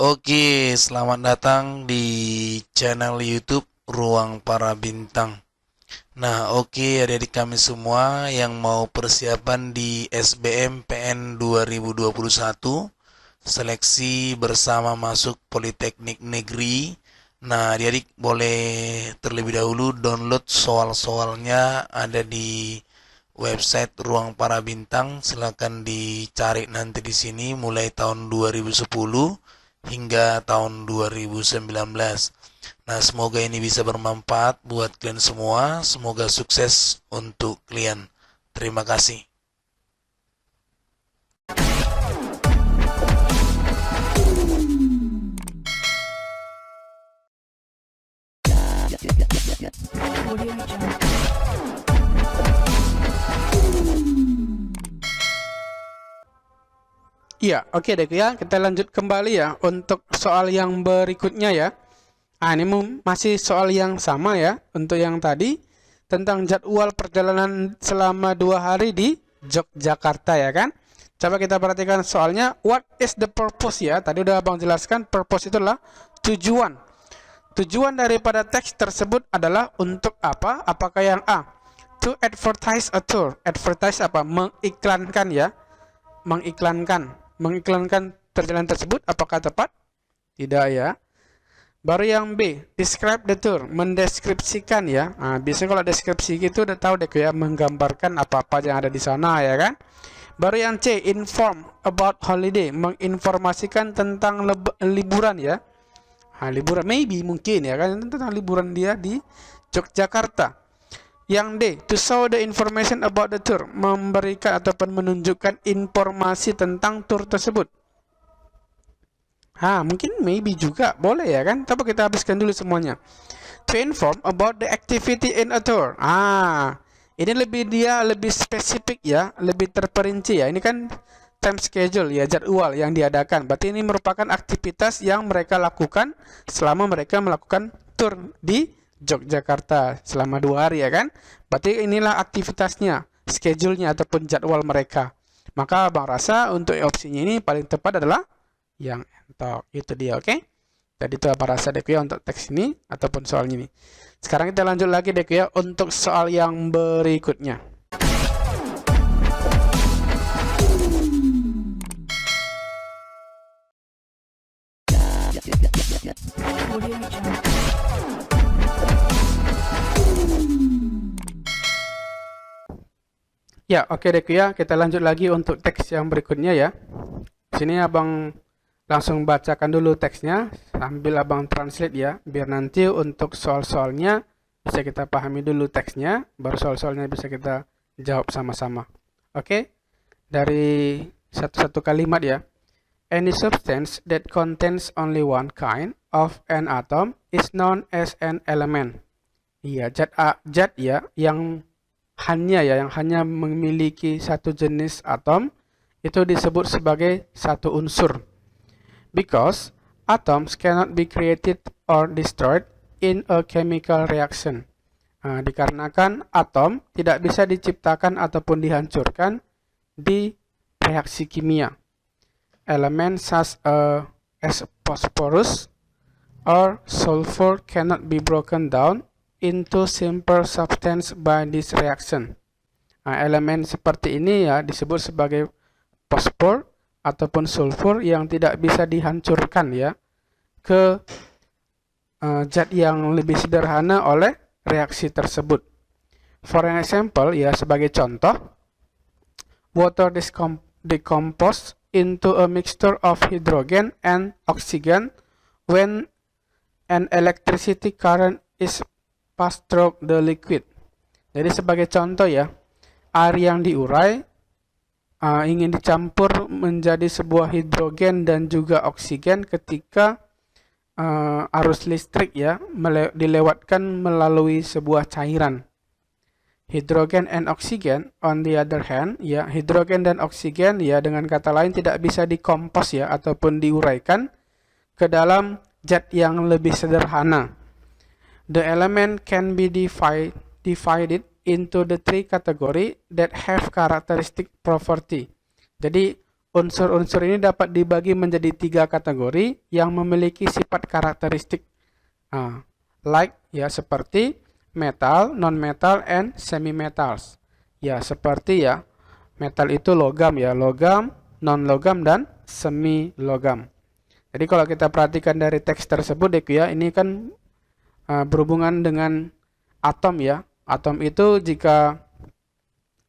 Oke, selamat datang di channel YouTube Ruang Para Bintang. Nah, oke adik-adik kami semua yang mau persiapan di SBMPN 2021, seleksi bersama masuk Politeknik Negeri. Nah, adik-adik boleh terlebih dahulu download soal-soalnya ada di website Ruang Para Bintang. Silakan dicari nanti di sini mulai tahun 2010 hingga tahun 2019. Nah, semoga ini bisa bermanfaat buat kalian semua. Semoga sukses untuk kalian. Terima kasih. Iya, oke deh ya. Kita lanjut kembali ya untuk soal yang berikutnya ya. Ini masih soal yang sama ya untuk yang tadi tentang jadwal perjalanan selama 2 hari di Yogyakarta ya kan. Coba kita perhatikan soalnya. What is the purpose ya? Tadi udah Abang jelaskan, purpose itu adalah tujuan. Tujuan daripada teks tersebut adalah untuk apa? Apakah yang A? To advertise a tour. Advertise apa? Mengiklankan ya. Mengiklankan perjalanan tersebut. Apakah tepat? Tidak ya. Baru yang B, describe the tour, mendeskripsikan ya. Biasanya kalau deskripsi gitu udah tahu deh ya, menggambarkan apa-apa yang ada di sana ya kan. Baru yang C, inform about holiday, menginformasikan tentang liburan ya. Liburan maybe mungkin ya kan, tentang liburan dia di Yogyakarta. Yang D, to show the information about the tour, memberikan ataupun menunjukkan informasi tentang tour tersebut. Mungkin maybe juga boleh ya kan. Coba kita habiskan dulu semuanya. To inform about the activity in a tour. Ini lebih spesifik ya, lebih terperinci ya. Ini kan time schedule ya, jadwal yang diadakan. Berarti ini merupakan aktivitas yang mereka lakukan selama mereka melakukan tour di Yogyakarta selama 2 hari ya kan. Berarti inilah aktivitasnya, schedule-nya ataupun jadwal mereka. Maka Bang rasa untuk opsinya ini paling tepat adalah yang entok. Itu dia, oke? Jadi itu apa rasa dek ya untuk teks ini ataupun soal ini. Sekarang kita lanjut lagi dek ya untuk soal yang berikutnya. Ya, oke dek ya, kita lanjut lagi untuk teks yang berikutnya ya. Sini Abang langsung bacakan dulu teksnya sambil Abang translate ya, biar nanti untuk soal-soalnya bisa kita pahami dulu teksnya, baru soal-soalnya bisa kita jawab sama-sama. Oke? Dari satu-satu kalimat ya. Any substance that contains only one kind of an atom is known as an element. Iya, zat ya yang hanya memiliki satu jenis atom itu disebut sebagai satu unsur. Because atoms cannot be created or destroyed in a chemical reaction. Dikarenakan atom tidak bisa diciptakan ataupun dihancurkan di reaksi kimia. Elements such as phosphorus or sulfur cannot be broken down into simple substance by this reaction. Elemen seperti ini ya disebut sebagai fosfor ataupun sulfur yang tidak bisa dihancurkan ya ke zat yang lebih sederhana oleh reaksi tersebut. For an example ya, sebagai contoh, water decompose into a mixture of hydrogen and oxygen when an electricity current is passed through the liquid. Jadi sebagai contoh ya, air yang diurai ingin dicampur menjadi sebuah hidrogen dan juga oksigen ketika arus listrik ya dilewatkan melalui sebuah cairan. Hydrogen and oxygen on the other hand ya, hidrogen dan oksigen ya dengan kata lain tidak bisa dikompos ya ataupun diuraikan ke dalam zat yang lebih sederhana. The element can be divided into the three category that have characteristic property. Jadi Unsur-unsur ini dapat dibagi menjadi 3 kategori yang memiliki sifat karakteristik. Like ya, seperti metal, non-metal, and semi-metals. Ya, seperti ya, metal itu logam ya, logam, non-logam, dan semi-logam. Jadi kalau kita perhatikan dari teks tersebut ya, ini kan berhubungan dengan atom ya. Atom itu jika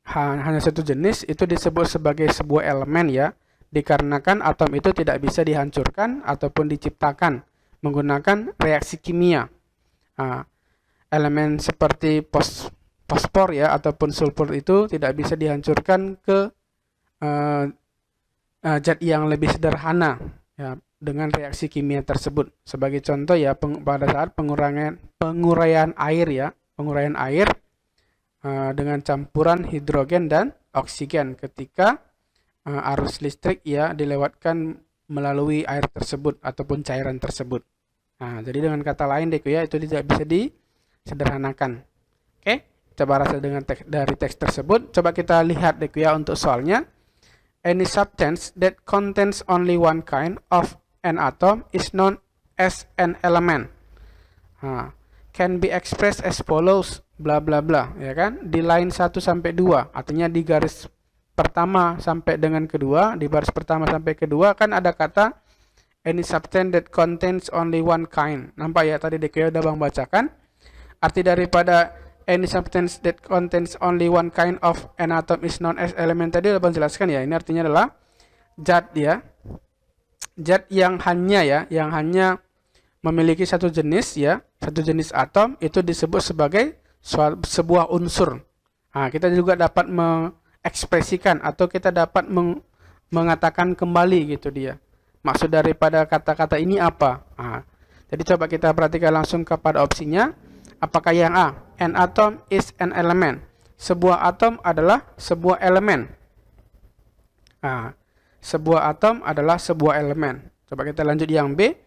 hanya satu jenis itu disebut sebagai sebuah elemen ya, dikarenakan atom itu tidak bisa dihancurkan ataupun diciptakan menggunakan reaksi kimia. Elemen seperti fosfor ya ataupun sulfur itu tidak bisa dihancurkan ke zat yang lebih sederhana ya dengan reaksi kimia tersebut. Sebagai contoh ya, pada saat penguraian air dengan campuran hidrogen dan oksigen ketika arus listrik ya dilewatkan melalui air tersebut ataupun cairan tersebut. Jadi dengan kata lain ya, itu tidak bisa disederhanakan. Oke, coba rasa dengan dari teks tersebut. Coba kita lihat ya untuk soalnya. Any substance that contains only one kind of an atom is known as an element. Can be expressed as follows, bla bla bla, ya kan? Di line 1 sampai 2, artinya di garis pertama sampai dengan kedua, di baris pertama sampai kedua kan ada kata any substance that contains only one kind. Nampak ya tadi DKI udah Bang bacakan. Arti daripada any substance that contains only one kind of an atom is known as element tadi udah Bang jelaskan ya. Ini artinya adalah zat ya. Zat yang hanya memiliki satu jenis ya, satu jenis atom itu disebut sebagai sebuah unsur. Kita juga dapat mengekspresikan atau kita dapat mengatakan kembali gitu dia. Maksud daripada kata-kata ini apa? Jadi coba kita perhatikan langsung kepada opsinya. Apakah yang A? An atom is an element. Sebuah atom adalah sebuah elemen. Sebuah atom adalah sebuah elemen. Coba kita lanjut yang B.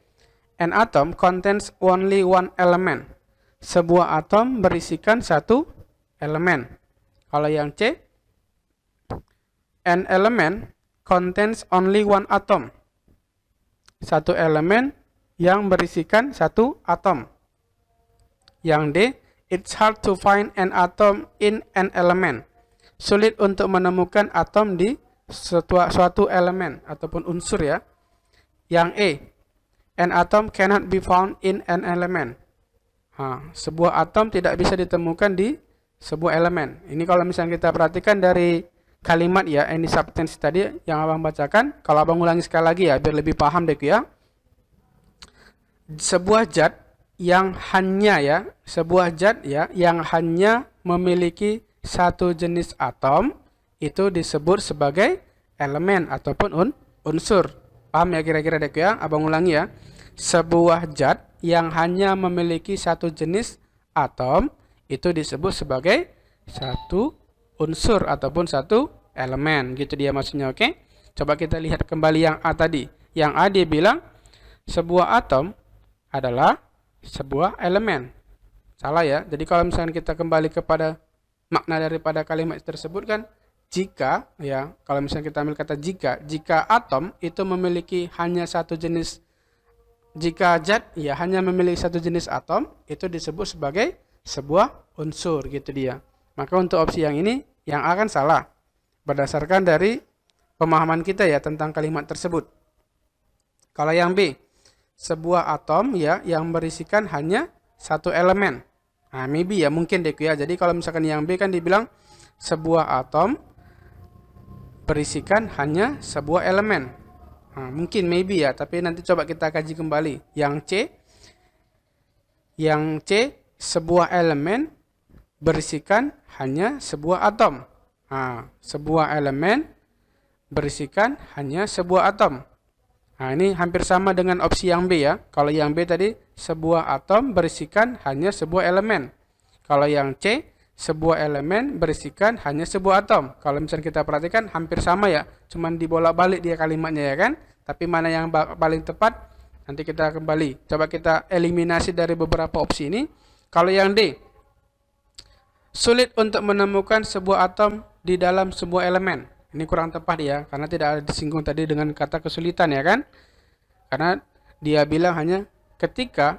An atom contains only one element. Sebuah atom berisikan satu elemen. Kalau yang C, an element contains only one atom. Satu elemen yang berisikan satu atom. Yang D, it's hard to find an atom in an element. Sulit untuk menemukan atom di suatu elemen ataupun unsur ya. Yang E, an atom cannot be found in an element. Sebuah atom tidak bisa ditemukan di sebuah elemen. Ini kalau misalnya kita perhatikan dari kalimat ya, any substance tadi yang Abang bacakan. Kalau Abang ulangi sekali lagi ya, biar lebih paham deh ya. Sebuah zat yang hanya memiliki satu jenis atom itu disebut sebagai elemen ataupun unsur. Paham ya kira-kira deh ya? Abang ulangi ya. Sebuah zat yang hanya memiliki satu jenis atom itu disebut sebagai satu unsur ataupun satu elemen. Gitu dia maksudnya, oke? Coba kita lihat kembali yang A tadi. Yang A dia bilang sebuah atom adalah sebuah elemen. Salah ya. Jadi kalau misalnya kita kembali kepada makna daripada kalimat tersebut kan jika ya, kalau misalnya kita ambil kata jika atom itu memiliki hanya satu jenis, jika zat ya hanya memiliki satu jenis atom itu disebut sebagai sebuah unsur gitu dia. Maka untuk opsi yang ini yang akan salah berdasarkan dari pemahaman kita ya tentang kalimat tersebut. Kalau yang B, sebuah atom ya yang berisikan hanya satu elemen. Maybe ya mungkin deh ya. Jadi kalau misalkan yang B kan dibilang sebuah atom berisikan hanya sebuah elemen. Mungkin maybe ya, tapi nanti coba kita kaji kembali. Yang C sebuah elemen berisikan hanya sebuah atom. Sebuah elemen berisikan hanya sebuah atom. Ini hampir sama dengan opsi yang B ya. Kalau yang B tadi sebuah atom berisikan hanya sebuah elemen. Kalau yang C sebuah elemen berisikan hanya sebuah atom. Kalau misalnya kita perhatikan hampir sama ya, cuman dibolak-balik dia kalimatnya ya kan. Tapi mana yang paling tepat nanti kita kembali. Coba kita eliminasi dari beberapa opsi ini. Kalau yang D, sulit untuk menemukan sebuah atom di dalam sebuah elemen. Ini kurang tepat ya, karena tidak ada disinggung tadi dengan kata kesulitan ya kan? Karena dia bilang hanya ketika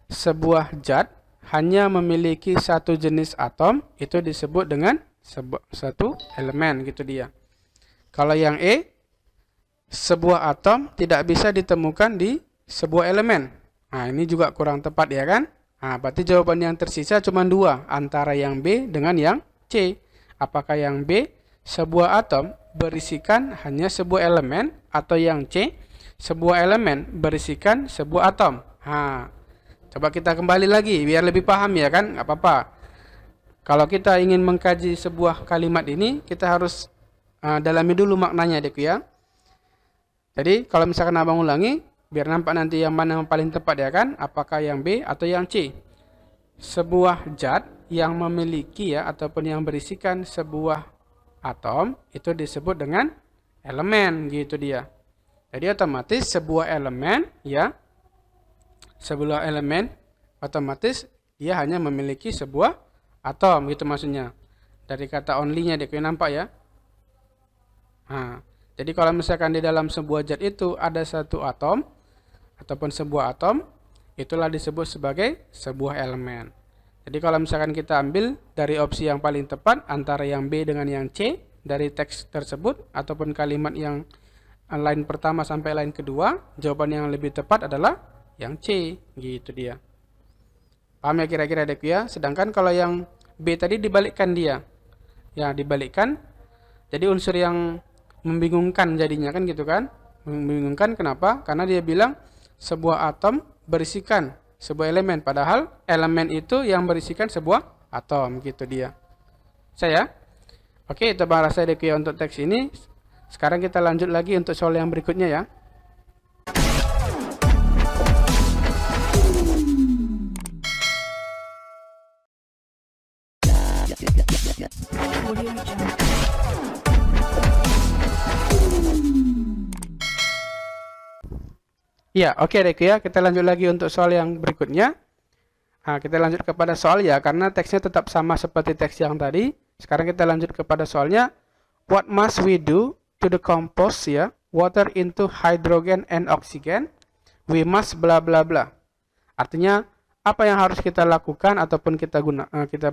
sebuah zat hanya memiliki satu jenis atom, itu disebut dengan satu elemen gitu dia. Kalau yang E, sebuah atom tidak bisa ditemukan di sebuah elemen. Nah, ini juga kurang tepat ya kan? Nah, berarti jawaban yang tersisa cuma dua, antara yang B dengan yang C. Apakah yang B, sebuah atom berisikan hanya sebuah elemen, atau yang C, sebuah elemen berisikan sebuah atom? Nah, coba kita kembali lagi biar lebih paham ya kan? Nggak apa-apa. Kalau kita ingin mengkaji sebuah kalimat ini, kita harus dalami dulu maknanya dek ya. Jadi kalau misalkan abang ulangi, biar nampak nanti yang mana yang paling tepat ya kan? Apakah yang B atau yang C? Sebuah zat yang memiliki ya ataupun yang berisikan sebuah atom itu disebut dengan elemen gitu dia. Jadi otomatis sebuah elemen ya, sebuah elemen otomatis dia hanya memiliki sebuah atom gitu maksudnya. Dari kata only-nya dia nampak ya. Nah, jadi kalau misalkan di dalam sebuah zat itu ada satu atom ataupun sebuah atom, itulah disebut sebagai sebuah elemen. Jadi kalau misalkan kita ambil dari opsi yang paling tepat antara yang B dengan yang C dari teks tersebut ataupun kalimat yang line pertama sampai line kedua, jawaban yang lebih tepat adalah yang C, gitu dia. Paham ya kira-kira dek ya? Sedangkan kalau yang B tadi dibalikkan dia. Ya, dibalikkan. Jadi unsur yang membingungkan jadinya kan gitu kan? Membingungkan kenapa? Karena dia bilang sebuah atom berisikan sebuah elemen, padahal elemen itu yang berisikan sebuah atom gitu dia. Saya. Oke, itu bahasa dek ya untuk teks ini. Sekarang kita lanjut lagi untuk soal yang berikutnya ya. Ya, oke dek ya, kita lanjut lagi untuk soal yang berikutnya. Nah, kita lanjut kepada soal ya, karena teksnya tetap sama seperti teks yang tadi. Sekarang kita lanjut kepada soalnya. What must we do to decompose ya water into hydrogen and oxygen? We must bla bla bla. Artinya apa yang harus kita lakukan ataupun kita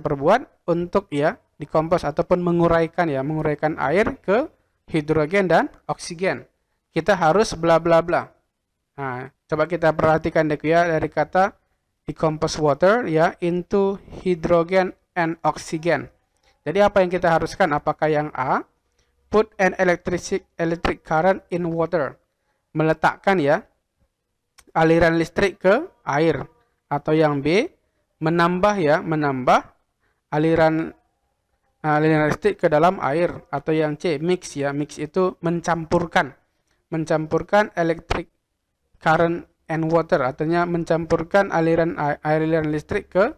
perbuat untuk ya decompose ataupun menguraikan air ke hidrogen dan oksigen. Kita harus bla bla bla. Nah, coba kita perhatikan dek ya dari kata decompose water ya into hydrogen and oxygen. Jadi apa yang kita haruskan? Apakah yang A, put an electric current in water, meletakkan ya aliran listrik ke air, atau yang B, menambah aliran listrik ke dalam air, atau yang C, mix ya, mix itu mencampurkan electric current and water, artinya mencampurkan aliran listrik ke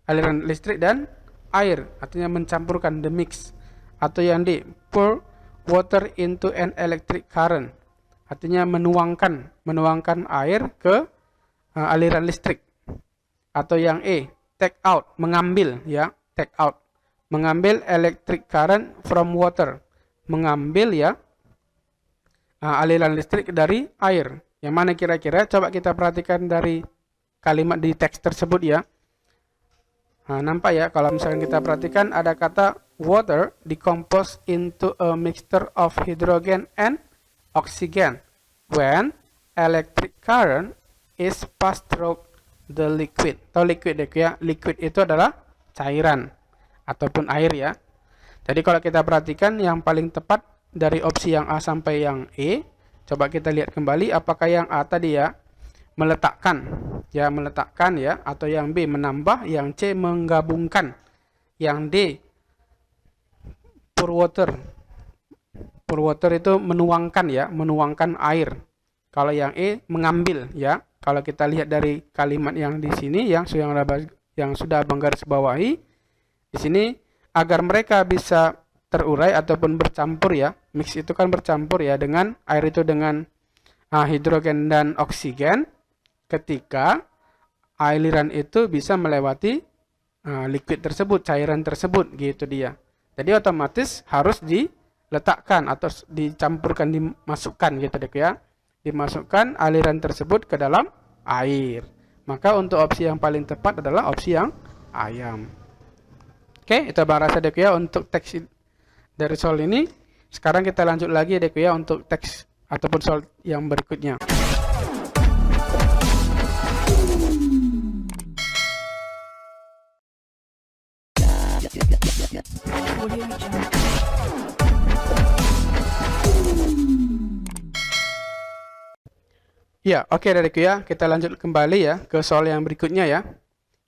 aliran listrik dan air, artinya mencampurkan, the mix. Atau yang D, pour water into an electric current, artinya menuangkan air ke aliran listrik. Atau yang E, take out, mengambil ya, take out, mengambil electric current from water, mengambil ya aliran listrik dari air. Yang mana kira-kira? Coba kita perhatikan dari kalimat di teks tersebut ya. Nah, nampak ya, kalau misalkan kita perhatikan ada kata water decompose into a mixture of hydrogen and oxygen when electric current is passed through the liquid. Atau liquid ya, liquid itu adalah cairan ataupun air ya. Jadi kalau kita perhatikan yang paling tepat dari opsi yang A sampai yang E, coba kita lihat kembali apakah yang A tadi ya meletakkan ya, atau yang B menambah, yang C menggabungkan, yang D pour water itu menuangkan air. Kalau yang E mengambil ya. Kalau kita lihat dari kalimat yang di sini yang sudah Abang garis bawahi di sini, agar mereka bisa terurai ataupun bercampur ya. Mix itu kan bercampur ya dengan air itu dengan hidrogen dan oksigen, ketika aliran itu bisa melewati liquid tersebut, cairan tersebut gitu dia. Jadi otomatis harus diletakkan atau dicampurkan, dimasukkan gitu dek ya. Dimasukkan aliran tersebut ke dalam air. Maka untuk opsi yang paling tepat adalah opsi yang ayam. Oke, itu Abang rasa dek ya untuk teks dari soal ini. Sekarang kita lanjut lagi dek ya untuk teks ataupun soal yang berikutnya. Ya, oke adikku ya, kita lanjut kembali ya ke soal yang berikutnya ya.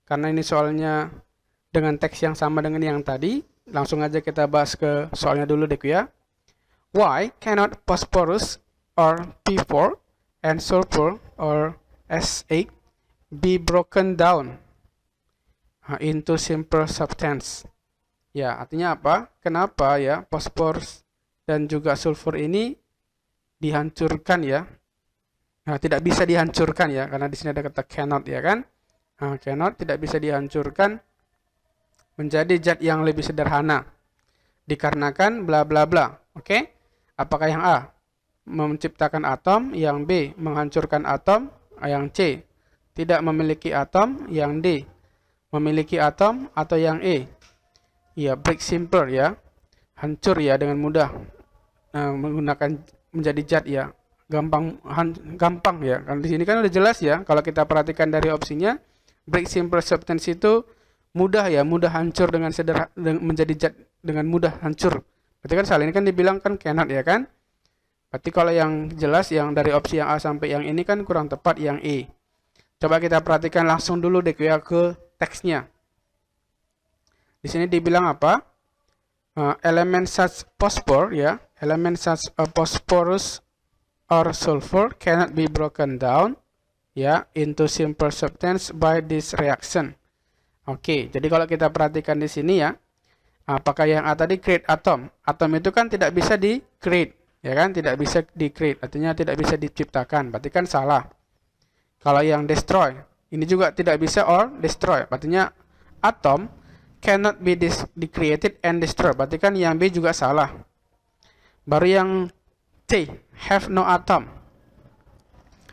Karena ini soalnya dengan teks yang sama dengan yang tadi, langsung aja kita bahas ke soalnya dulu adikku ya. Why cannot phosphorus or P4 and sulfur or S8 be broken down into simple substance? Ya, artinya apa? Kenapa ya phosphorus dan juga sulfur ini dihancurkan ya? Nah, tidak bisa dihancurkan ya, karena di sini ada kata cannot ya kan? Nah, cannot tidak bisa dihancurkan menjadi zat yang lebih sederhana. Dikarenakan bla bla bla. Oke? Apakah yang A menciptakan atom, yang B menghancurkan atom, yang C tidak memiliki atom, yang D memiliki atom, atau yang E ya break simple ya, hancur ya dengan mudah menggunakan menjadi zat ya. Gampang ya. Kalau di sini kan udah jelas ya. Kalau kita perhatikan dari opsinya, break simple substance itu mudah ya, mudah hancur dengan menjadi zat dengan mudah hancur. Berarti kan soal ini kan dibilang kan cannot ya kan? Berarti kalau yang jelas yang dari opsi yang A sampai yang ini kan kurang tepat yang E. Coba kita perhatikan langsung dulu deh ya ke teksnya. Di sini dibilang apa? Element such phosphor ya, element such phosphorus or sulfur cannot be broken down ya into simple substance by this reaction. Oke, jadi kalau kita perhatikan di sini ya, apakah yang A tadi create atom? Atom itu kan tidak bisa di create, ya kan? Tidak bisa di create, artinya tidak bisa diciptakan. Berarti kan salah. Kalau yang destroy, ini juga tidak bisa or destroy. Artinya atom cannot be created and destroyed. Berarti kan yang B juga salah. Baru yang C, have no atom.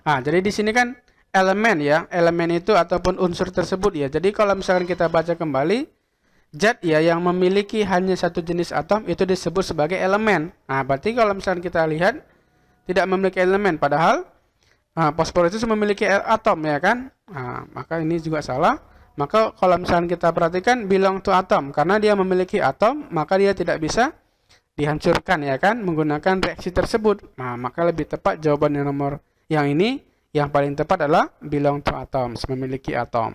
Jadi di sini kan elemen ya, elemen itu ataupun unsur tersebut ya. Jadi kalau misalkan kita baca kembali, zat ya yang memiliki hanya satu jenis atom itu disebut sebagai elemen. Berarti kalau misalkan kita lihat tidak memiliki elemen, padahal fosfor itu memiliki atom ya kan. Maka ini juga salah. Maka kalau misalkan kita perhatikan belong to atom, karena dia memiliki atom, maka dia tidak bisa dihancurkan ya kan menggunakan reaksi tersebut. Maka lebih tepat jawaban yang nomor yang ini yang paling tepat adalah belong to atoms, memiliki atom.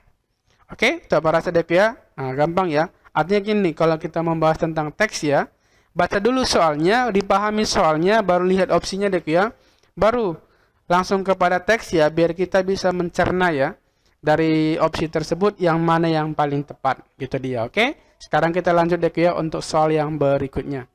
Oke, coba rasa dek ya. Gampang ya. Artinya gini, kalau kita membahas tentang teks ya, baca dulu soalnya, dipahami soalnya, baru lihat opsinya dek ya. Baru langsung kepada teks ya, biar kita bisa mencerna ya dari opsi tersebut yang mana yang paling tepat. Gitu dia, oke? Sekarang kita lanjut dek ya untuk soal yang berikutnya.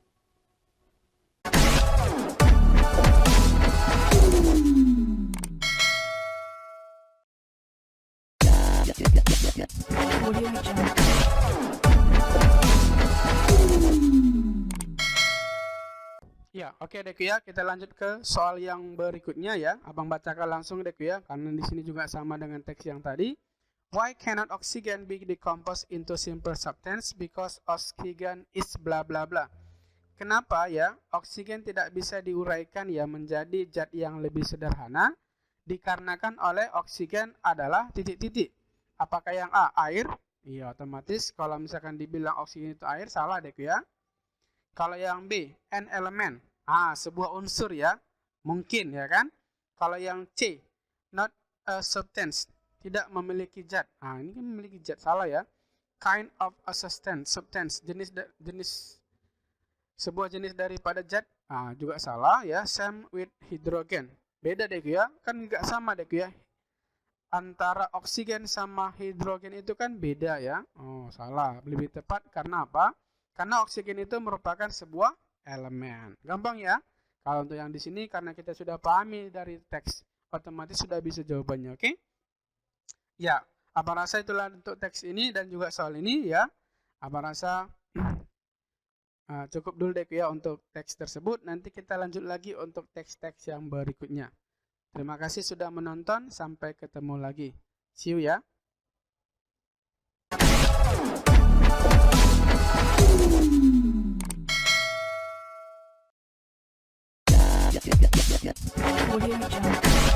Ya, oke Deku ya, kita lanjut ke soal yang berikutnya ya. Abang bacakan langsung Deku ya, karena di sini juga sama dengan teks yang tadi. Why cannot oxygen be decomposed into simple substance? Because oxygen is bla bla bla. Kenapa ya oksigen tidak bisa diuraikan ya menjadi zat yang lebih sederhana? Dikarenakan oleh oksigen adalah titik-titik. Apakah yang A air? Iya, otomatis kalau misalkan dibilang oksigen itu air salah Deku ya. Kalau yang B, an element, sebuah unsur ya, mungkin ya kan. Kalau yang C, not a substance, tidak memiliki zat. Ini kan memiliki zat, salah ya. Kind of a substance, sebuah jenis daripada zat, juga salah ya. Same with hydrogen, beda deh ya, kan nggak sama deh ya. Antara oksigen sama hidrogen itu kan beda ya. Salah, lebih tepat karena apa? Karena oksigen itu merupakan sebuah elemen. Gampang ya. Kalau untuk yang di sini karena kita sudah pahami dari teks, otomatis sudah bisa jawabannya, oke? Ya, abang rasa itulah untuk teks ini dan juga soal ini ya. Abang rasa Cukup dulu deh ya untuk teks tersebut. Nanti kita lanjut lagi untuk teks-teks yang berikutnya. Terima kasih sudah menonton. Sampai ketemu lagi. See you ya. Audio Jungle.